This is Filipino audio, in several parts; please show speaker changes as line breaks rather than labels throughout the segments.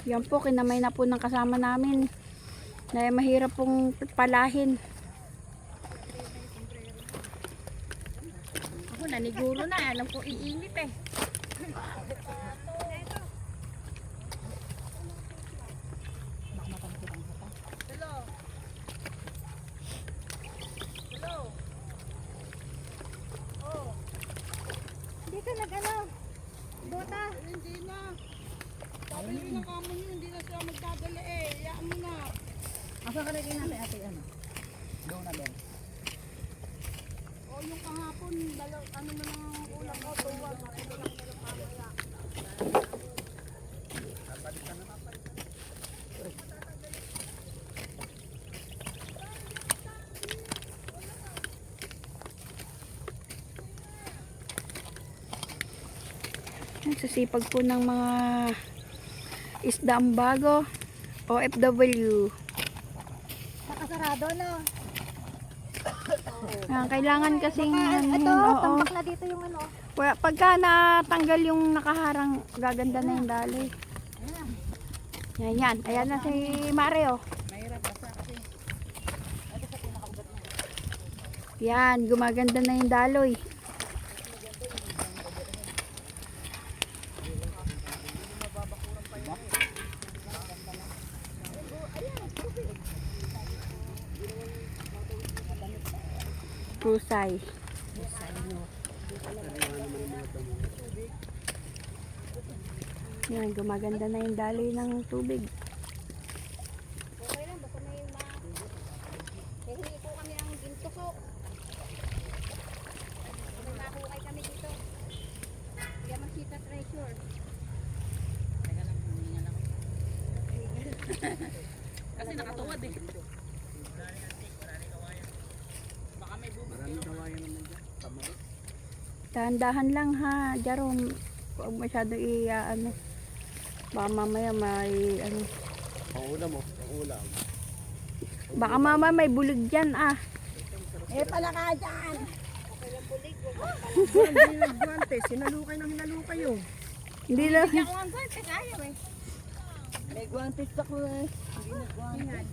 Yan po, kinamay na po ng kasama namin. Na mahirap pong palahin.
Ako naniguro na. Alam ko iinit eh.
Hindi ka nag-ano? Bota?
Hindi na. Sabi nyo na kamo nyo, hindi na sila magdadala eh. Iyaan mo na.
Asa ka naging natin ate ano? Doon na din.
O yung kahapon, ano na ng ulam ko, tuwag. Ito lang pala mamaya.
Nagsasipag po ng mga isda ang bago. OFW.
Nakasarado no?
Kailangan kasing
Ito,
oo.
tambak na dito yung ano.
Pagka natanggal yung nakaharang, gaganda na yung daloy. Yan, yan. Ayan na si Mario.
Mahirap basta kasi.
Yan, gumaganda na yung daloy. Pusay. Yan, gumaganda na yung daloy ng tubig.
Okay lang, basta may hingi po kami ng ginto ko. May mahukay kami dito. Kaya Masita Treasure.
Teka lang, hindi nga lang. Kasi nakatuwad eh. Baka may bubog. Maraming kawayan naman dyan. Tama.
Dahan-dahan lang ha, Jerome. Huwag masyado ano. Baka mamaya may ano.
Pangulam mo, pangulam.
Baka mamaya may bulog dyan ah.
Eh pala ka dyan!
Hindi nagguante. Sinalukay ng hinalukay yun.
Hindi lang.
Hindi ako ang guante. Ayaw eh.
May guantes ako eh. Hindi na guantes.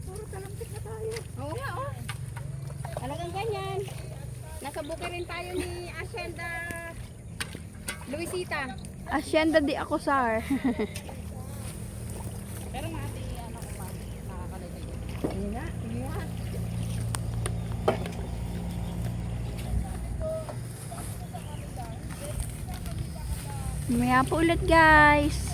Puro talampik na tayo.
Oo nga oh. Talagang ganyan. Nasa buki rin tayo ni Hacienda Luisita.
Asyenda di ako sar.
Pero mati, ano ko pa, nakakalagay yun.
Sige nga, sige nga.
Mamaya po ulit guys.